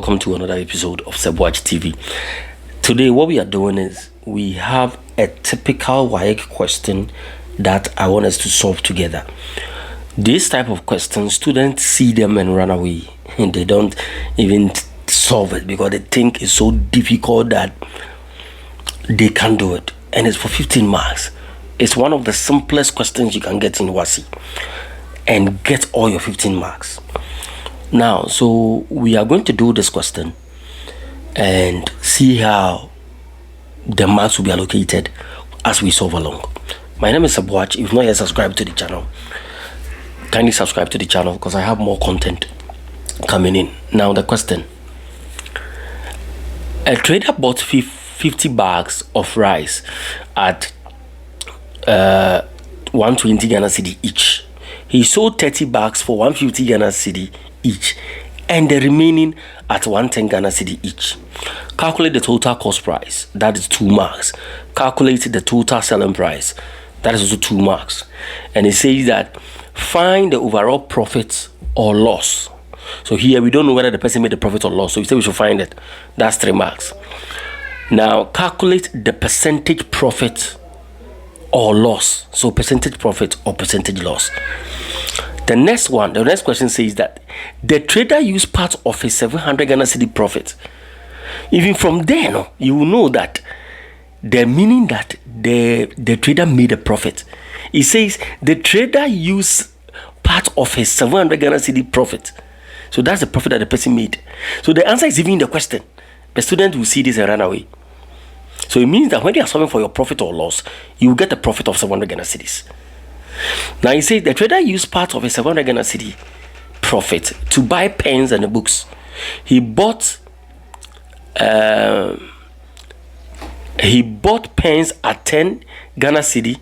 welcome to another episode of WASSCE TV. Today what we are doing is we have a typical WAEC question that I want us to solve together. This type of questions, students see them and run away and they don't even solve it because they think it's so difficult that they can't do it, and it's for 15 marks. It's one of the simplest questions you can get in WASSCE and get all your 15 marks. Now, so we are going to do this question and see how the marks will be allocated as we solve along. My name is Sabuach. If you've not yet subscribed to the channel, kindly subscribe to the channel because I have more content coming in. Now the question: a trader bought 50 bags of rice at 120 Ghana cedi each. He sold 30 bags for 150 Ghana cedi each, and the remaining at 110 Ghana cedi each. Calculate the total cost price, that is 2 marks. Calculate the total selling price, that is also 2 marks. And it says that find the overall profit or loss. So here we don't know whether the person made the profit or loss, so we say we should find it. That's 3 marks. Now calculate the percentage profit or loss. So percentage profit or percentage loss. The next question says that the trader used part of his 700 Ghana cedi profit. Even from there, no, you will know that the meaning that the trader made a profit. It says the trader used part of his 700 Ghana cedi profit. So that's the profit that the person made. So the answer is even in the question. The student will see this and run away. So it means that when they are solving for your profit or loss, you will get the profit of 700 Ghana cedis. Now you say the trader used part of a 700 Ghana cedi profit to buy pens and books. He bought pens at 10 Ghana cedi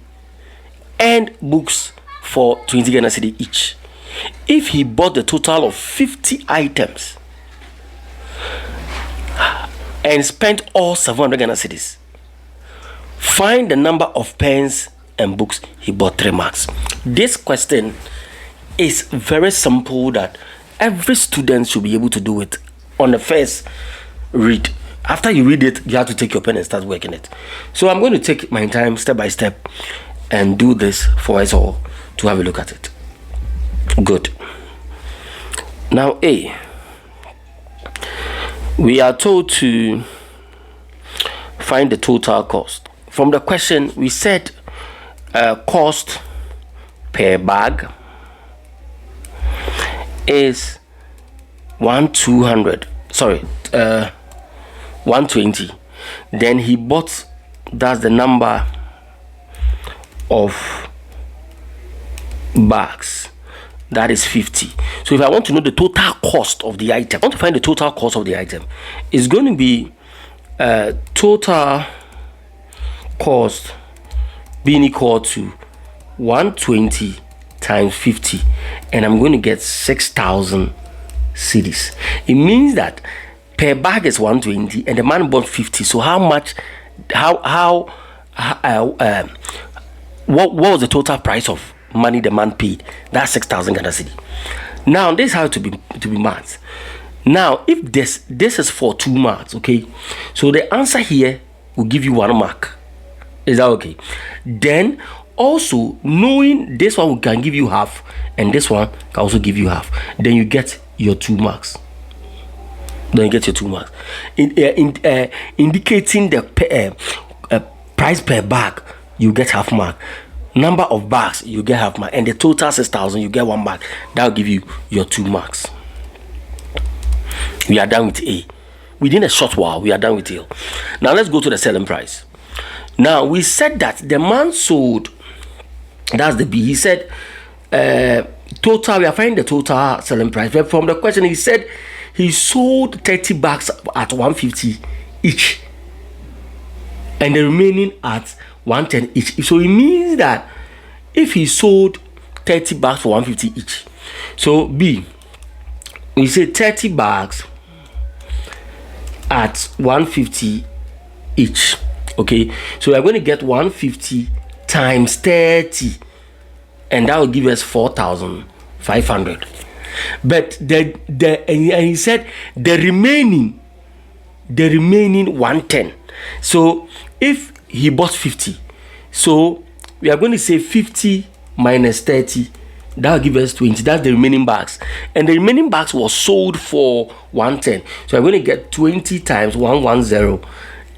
and books for 20 Ghana cedi each. If he bought the total of 50 items and spent all 700 Ghana cedis, find the number of pens and books he bought. 3 marks. This question is very simple that every student should be able to do it on the first read. After you read it, you have to take your pen and start working it. So I'm going to take my time step by step and do this for us all to have a look at it. Good. Now A, we are told to find the total cost. From the question we said cost per bag is 120. Then he bought, that's the number of bags, that is 50. So if I want to know the total cost of the item, I want to find the total cost of the item. It's going to be total cost being equal to 120 times 50, and I'm going to get 6,000 cedis. It means that per bag is 120 and the man bought 50. So how much, what was the total price of money the man paid? That's 6,000 Ghana cedi. Now this has to be maths. Now if this is for 2 marks, okay, so the answer here will give you 1 mark. Is that okay? Then also knowing this one can give you half and this one can also give you half, then you get your 2 marks. Then you get your 2 marks. Indicating the price per bag, you get half mark. Number of bags, you get half mark, and the total 6,000, you get 1 mark. That will give you your 2 marks. We are done with A. Within a short while, we are done with A. Now let's go to the selling price. Now we said that the man sold, that's the B. He said total, we are finding the total selling price. But from the question, he said he sold 30 bags at 150 each and the remaining at 110 each. So it means that if he sold 30 bags for 150 each, so B, we say 30 bags at 150 each. Okay, so we are going to get 150 times 30, and that will give us 4,500. But and he said the remaining 110. So if he bought 50, so we are going to say 50 minus 30, that will give us 20. That's the remaining bags, and the remaining bags was sold for 110. So we're going to get 20 times 110,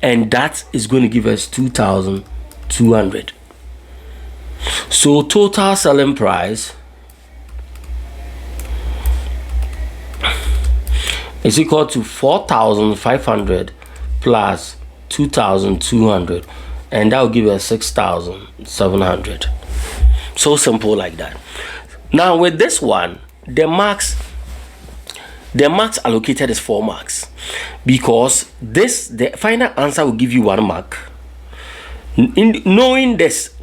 and that is going to give us 2,200. So total selling price is equal to 4,500 plus 2,200, and that will give us 6,700. So simple like that. Now with this one, the marks allocated is 4 marks, because the final answer will give you 1 mark. Knowing this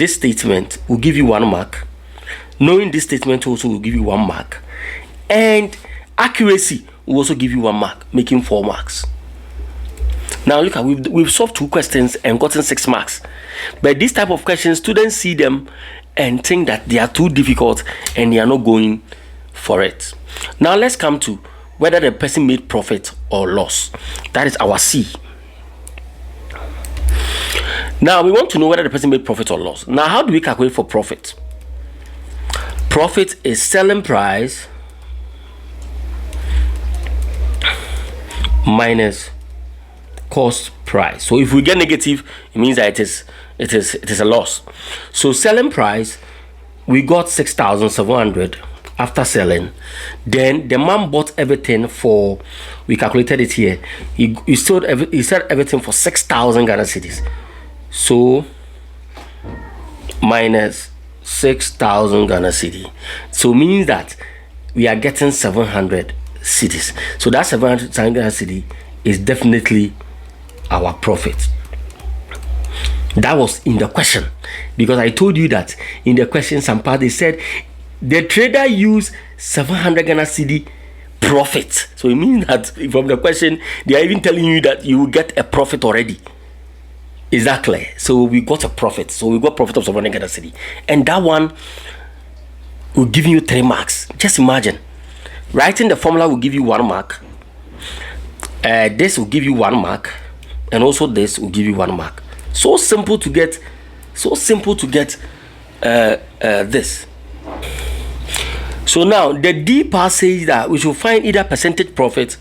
statement will give you 1 mark. Knowing this statement also will give you 1 mark, and accuracy will also give you 1 mark, making 4 marks. Now look at, we've solved 2 questions and gotten 6 marks. But this type of questions, students see them and think that they are too difficult and they are not going for it. Now let's come to whether the person made profit or loss. That is our C. Now we want to know whether the person made profit or loss. Now how do we calculate for profit? Profit is selling price minus cost price. So if we get negative, it means that it is a loss. So selling price, we got 6,700 after selling. Then the man bought everything for, we calculated it here, he sold everything for 6,000 Ghana cedis. So minus 6,000 Ghana cedi, so means that we are getting 700 cedis. So that 700 Ghana cedi is definitely our profit. That was in the question, because I told you that in the question some part they said the trader used 700 Ghana cedi profit. So it means that from the question they are even telling you that you will get a profit already. Is that clear? So we got a profit. So we got profit of 700 Ghana cedi, and that one will give you 3 marks. Just imagine, writing the formula will give you 1 mark. This will give you 1 mark, and also this will give you 1 mark. So simple to get. So simple to get this. So now the D part says that we should find either percentage profit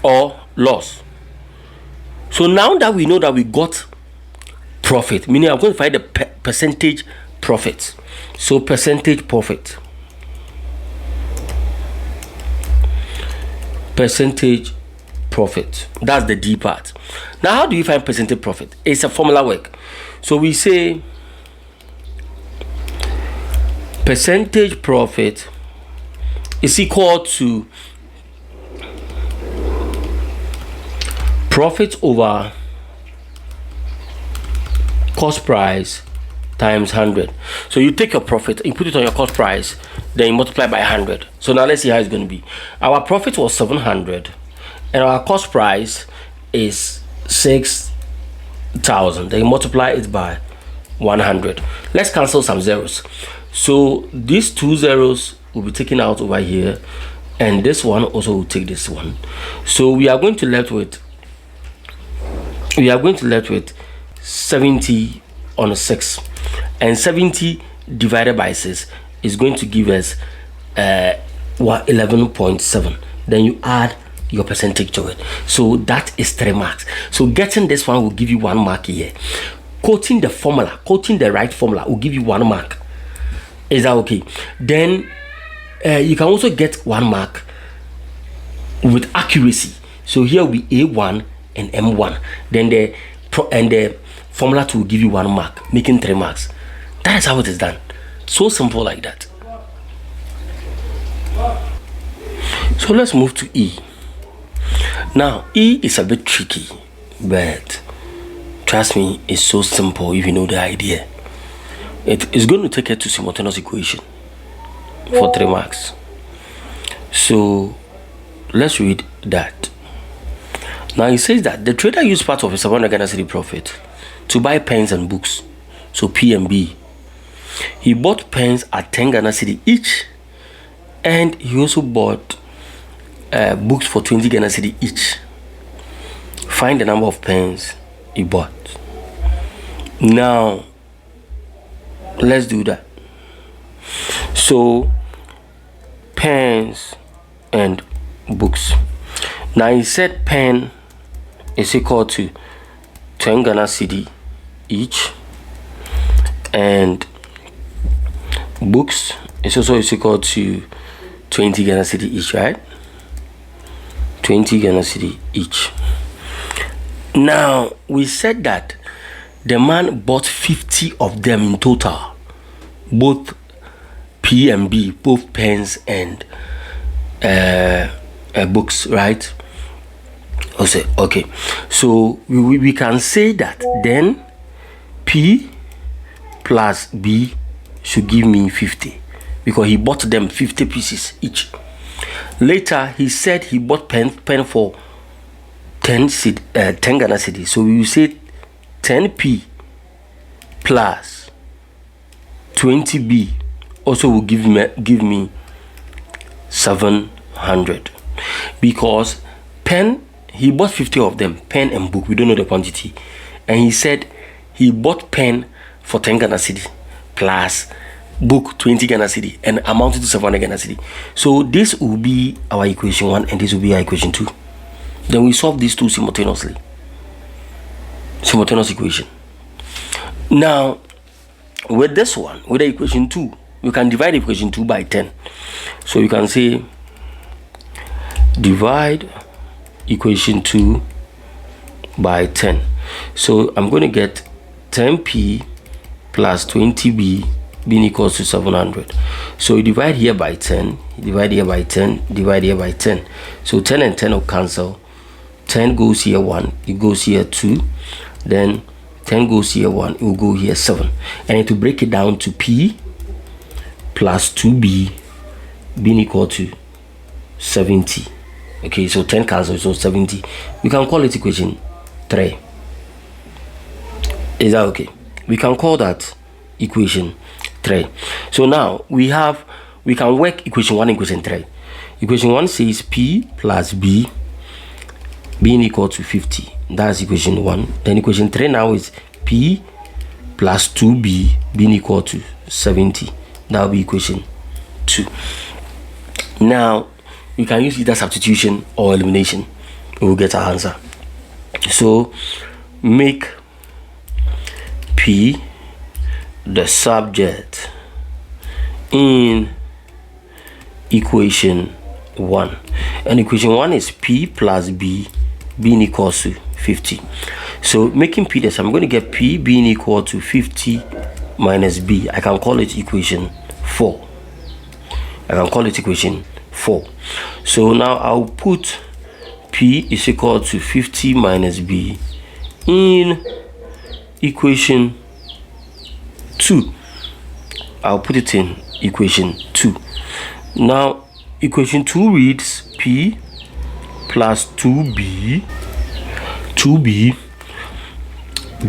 or loss. So now that we know that we got profit, meaning I'm going to find the percentage profit. So percentage profit. Percentage profit. That's the D part. Now how do you find percentage profit? It's a formula work. So we say percentage profit is equal to profit over cost price times 100. So you take your profit, you put it on your cost price, then you multiply by 100. So now let's see how it's going to be. Our profit was 700 and our cost price is 6,000. Then you multiply it by 100. Let's cancel some zeros. So these 2 zeros will be taken out over here, and this one also will take this one. So we are going to left with 70 on 6, and 70 divided by 6 is going to give us 11.7. Then you add your percentage to it. So that is 3 marks. So getting this one will give you 1 mark here. Quoting the formula, quoting the right formula will give you 1 mark. Is that okay? Then you can also get 1 mark with accuracy. So here will be A1 and M1. Then the formula 2 will give you 1 mark, making 3 marks. That is how it is done. So simple like that. So let's move to E. Now E is a bit tricky, but trust me, it's so simple if you know the idea. It is going to take it to simultaneous equation for 3 marks. So let's read that. Now it says that the trader used part of his 700 Ghana cedi profit to buy pens and books, so P and B, He bought pens at 10 Ghana cedi each, and he also bought books for 20 Ghana cedi each. Find the number of pens he bought. Now let's do that. So pens and books. Now he said pen is equal to 10 Ghana cedi each, and books is also equal to 20 Ghana cedi each, right? 20 Ghana cedi each. Now we said that the man bought 50 of them in total, both P and B, both pens and books, right? Okay, so we can say that then P plus B should give me 50, because he bought them 50 pieces each. Later he said he bought pen for 10 Ghana cedi, so we will say 10P plus 20B also will give me 700, because pen, he bought 50 of them, pen and book, we don't know the quantity, and he said he bought pen for 10 Ghana cedi plus book 20 Ghana cedi and amounted to 700 Ghana cedi. So this will be our equation 1 and this will be our equation 2. Then we solve these two simultaneously. Simultaneous equation. Now with this one, with the equation 2, we can divide equation 2 by 10. So you can say divide equation 2 by 10. So I'm going to get 10P plus 20B being equals to 700. So you divide here by 10, divide here by 10, divide here by 10. So 10 and 10 will cancel. 10 goes here 1, it goes here 2, then 10 goes here 1, it will go here 7. And to break it down to P plus 2B being equal to 70. Okay, so 10 cancels, so 70. We can call it equation 3. Is that okay? We can call that equation 3. So now we can work equation 1 and equation 3. Equation 1 says P plus B being equal to 50. That's equation 1. Then equation 3 now is P plus 2B being equal to 70. That will be equation 2. Now we can use either substitution or elimination. We will get our answer. So make P the subject in equation 1, and equation 1 is P plus B being equal to 50. So making P this, I'm going to get P being equal to 50 minus B. I can call it equation 4. I can call it equation 4. So now I'll put P is equal to 50 minus B in equation 2. I'll put it in equation 2. Now equation 2 reads P plus 2B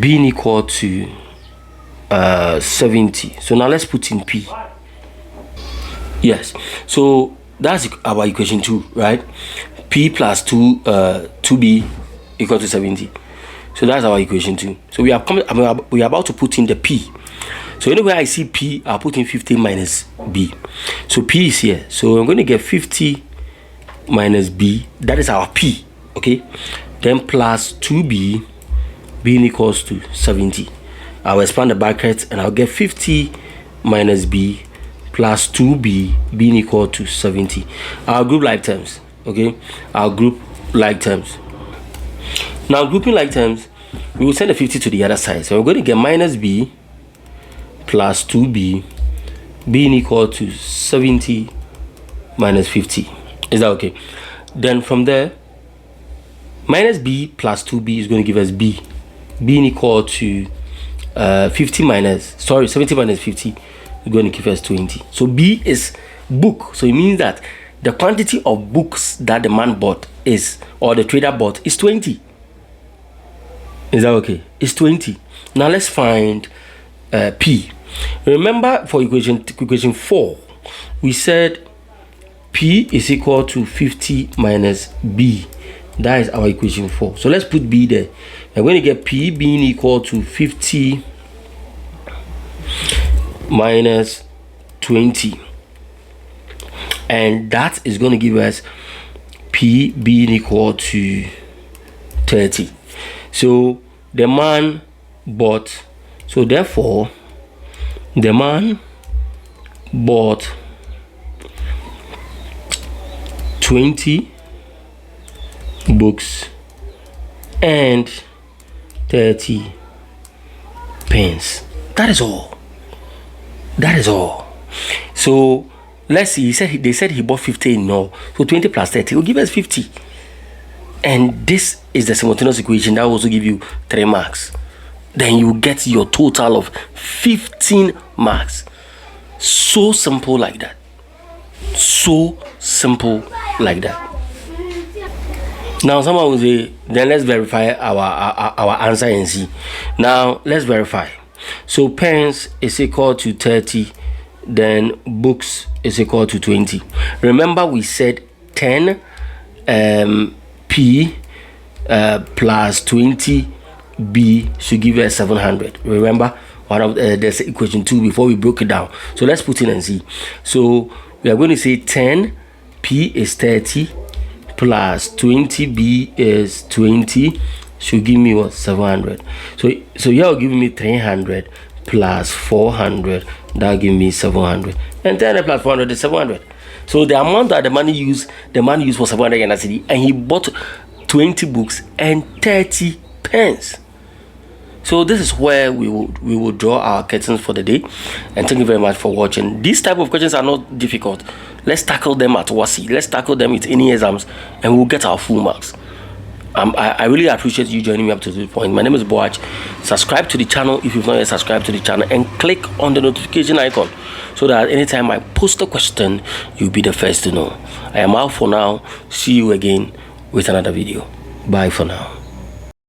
being equal to 70. So now let's put in P. Yes, so that's our equation 2, right? P plus 2B equal to 70. So that's our equation 2. So we are about to put in the P. So anywhere I see P, I'll put in 50 minus B. So P is here. So I'm going to get 50 minus B. That is our P. Okay. Then plus 2B being equals to 70. I'll expand the brackets and I'll get 50 minus B plus 2B being equal to 70. I'll group like terms. Okay. I'll group like terms. Now grouping like terms, we will send the 50 to the other side. So we're going to get minus B plus 2B being equal to 70 minus 50. Is that okay? Then from there, minus B plus 2B is going to give us B being equal to 70 minus 50 is going to give us 20. So B is book. So it means that the quantity of books that the man bought is, or the trader bought, is 20. Is that okay? It's 20. Now let's find P. Remember, for equation 4, we said P is equal to 50 minus B. That is our equation 4. So let's put B there. We're going to get P being equal to 50 minus 20. And that is going to give us P being equal to 30. So the man bought, so therefore the man bought 20 books and 30 pens. That is all. That is all. So let's see, they said he bought 50 in all. So 20 plus 30 will give us 50. And this is the simultaneous equation that will also give you 3 marks. Then you get your total of 15 marks. So simple like that. So simple like that. Now someone will say, then let's verify our answer and see. Now let's verify. So pens is equal to 30, then books is equal to 20. Remember we said 10 P plus 20 B should give us 700. Remember one of there's equation 2 before we broke it down. So let's put in and see. So we are going to say 10 P is 30 plus 20 B is 20 should give me what? 700. So here will give me 300 plus 400, that give me 700, and 300 plus 400 is 700. So the amount that the man used for 700 Ghana cedi, and he bought 20 books and 30 pens. So this is where we will draw our curtains for the day. And thank you very much for watching. These type of questions are not difficult. Let's tackle them at WASSCE. Let's tackle them with any exams, and we'll get our full marks. I really appreciate you joining me up to this point. My name is Boach. Subscribe to the channel if you've not yet subscribed to the channel, and click on the notification icon so that anytime I post a question, you'll be the first to know. I am out for now. See you again with another video. Bye for now.